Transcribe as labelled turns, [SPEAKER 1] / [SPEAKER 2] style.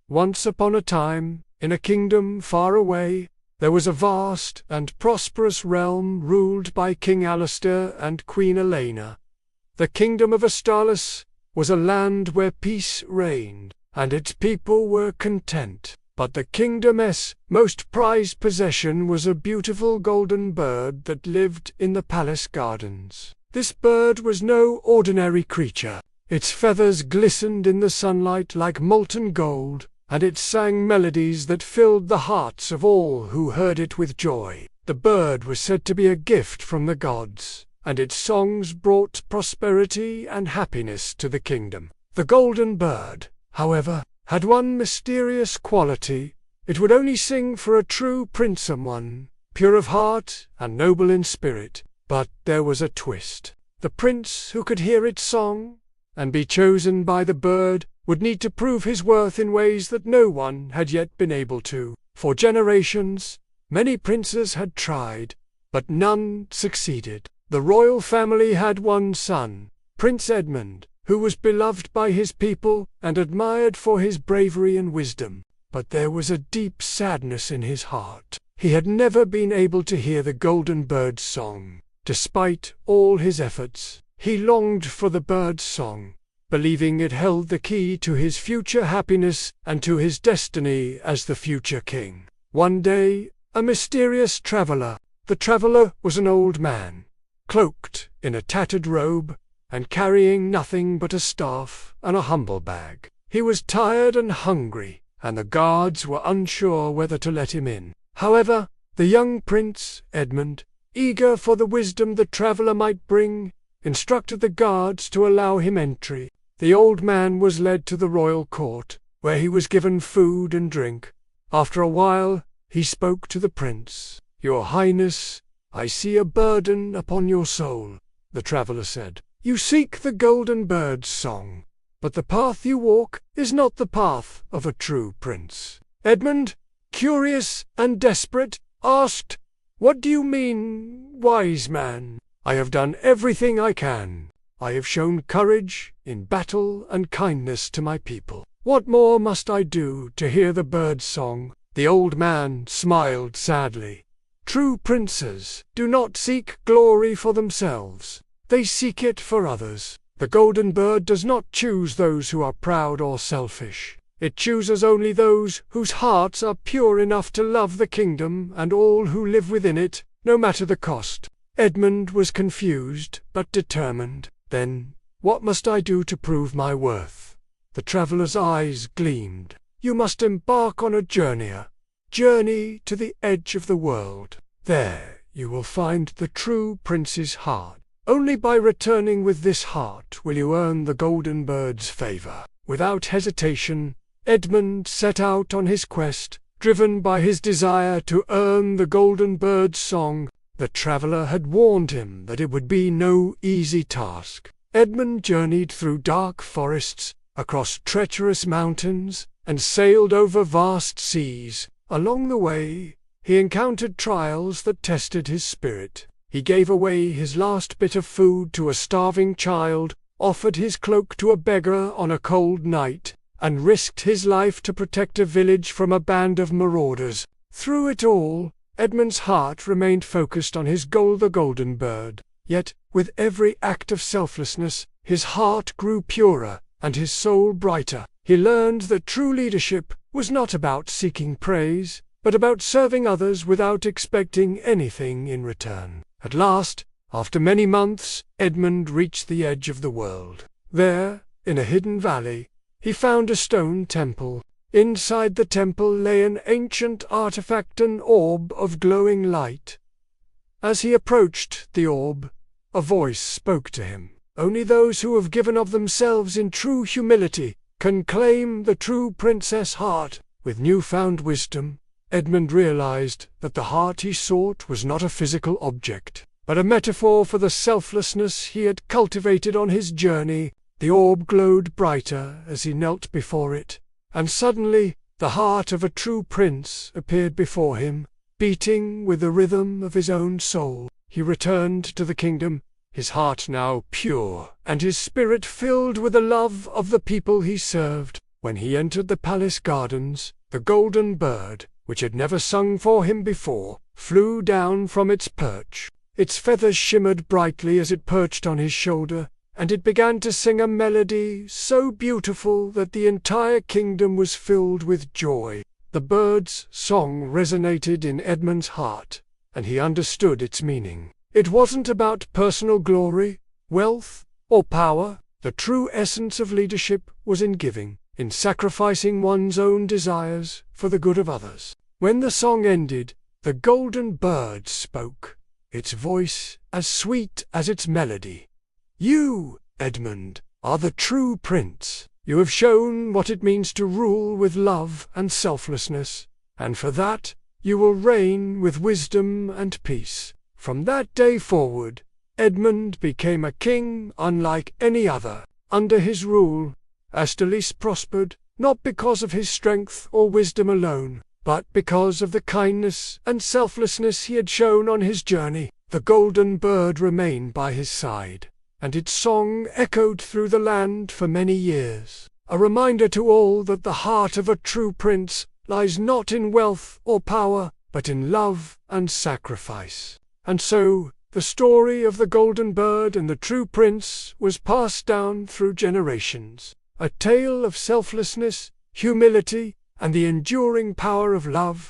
[SPEAKER 1] Once upon a time, in a kingdom far away, there was a vast and prosperous realm ruled by King Alistair and Queen Elena. The kingdom of Selfless was a land where peace reigned, and its people were content. But the kingdom's most prized possession was a beautiful golden bird that lived in the palace gardens. This bird was no ordinary creature. Its feathers glistened in the sunlight like molten gold, and it sang melodies that filled the hearts of all who heard it with joy. The bird was said to be a gift from the gods, and its songs brought prosperity and happiness to the kingdom. The golden bird, however, had one mysterious quality. It would only sing for a true prince, someone pure of heart and noble in spirit. But there was a twist. The prince who could hear its song and be chosen by the bird would need to prove his worth in ways that no one had yet been able to. For generations, many princes had tried, but none succeeded. The royal family had one son, Prince Edmund, who was beloved by his people and admired for his bravery and wisdom. But there was a deep sadness in his heart. He had never been able to hear the golden bird's song. Despite all his efforts, he longed for the bird's song, believing it held the key to his future happiness and to his destiny as the future king. One day, a mysterious traveler. The traveler was an old man, cloaked in a tattered robe, and carrying nothing but a staff and a humble bag. He was tired and hungry, and the guards were unsure whether to let him in. However, the young prince, Edmund, eager for the wisdom the traveler might bring, instructed the guards to allow him entry. The old man was led to the royal court, where he was given food and drink. After a while, he spoke to the prince. "Your Highness, I see a burden upon your soul," the traveler said. "You seek the golden bird's song, but the path you walk is not the path of a true prince." Edmund, curious and desperate, asked, "What do you mean, wise man?" "I have done everything I can. I have shown courage in battle and kindness to my people. What more must I do to hear the bird's song?" The old man smiled sadly. "True princes do not seek glory for themselves. They seek it for others. The golden bird does not choose those who are proud or selfish. It chooses only those whose hearts are pure enough to love the kingdom and all who live within it, no matter the cost." Edmund was confused but determined. "Then, what must I do to prove my worth?" The traveler's eyes gleamed. "You must embark on a journey to the edge of the world. There you will find the true prince's heart. Only by returning with this heart will you earn the golden bird's favor." Without hesitation, Edmund set out on his quest, driven by his desire to earn the golden bird's song. The traveler had warned him that it would be no easy task. Edmund journeyed through dark forests, across treacherous mountains, and sailed over vast seas. Along the way, he encountered trials that tested his spirit. He gave away his last bit of food to a starving child, offered his cloak to a beggar on a cold night, and risked his life to protect a village from a band of marauders. Through it all, Edmund's heart remained focused on his goal, the golden bird. Yet, with every act of selflessness, his heart grew purer and his soul brighter. He learned that true leadership was not about seeking praise, but about serving others without expecting anything in return. At last, after many months, Edmund reached the edge of the world. There, in a hidden valley, he found a stone temple. Inside the temple lay an ancient artifact, an orb of glowing light. As he approached the orb, a voice spoke to him. "Only those who have given of themselves in true humility can claim the true princess heart." With newfound wisdom, Edmund realized that the heart he sought was not a physical object, but a metaphor for the selflessness he had cultivated on his journey. The orb glowed brighter as he knelt before it, and suddenly the heart of a true prince appeared before him, beating with the rhythm of his own soul. He returned to the kingdom, his heart now pure, and his spirit filled with the love of the people he served. When he entered the palace gardens, the golden bird, which had never sung for him before, flew down from its perch. Its feathers shimmered brightly as it perched on his shoulder, and it began to sing a melody so beautiful that the entire kingdom was filled with joy. The bird's song resonated in Edmund's heart, and he understood its meaning. It wasn't about personal glory, wealth, or power. The true essence of leadership was in giving, in sacrificing one's own desires for the good of others. When the song ended, the golden bird spoke, its voice as sweet as its melody. "You, Edmund, are the true prince. You have shown what it means to rule with love and selflessness, and for that you will reign with wisdom and peace." From that day forward, Edmund became a king unlike any other. Under his rule, Asterlis prospered, not because of his strength or wisdom alone, but because of the kindness and selflessness he had shown on his journey. The golden bird remained by his side, and its song echoed through the land for many years, a reminder to all that the heart of a true prince lies not in wealth or power, but in love and sacrifice. And so, the story of the golden bird and the true prince was passed down through generations, a tale of selflessness, humility, and the enduring power of love.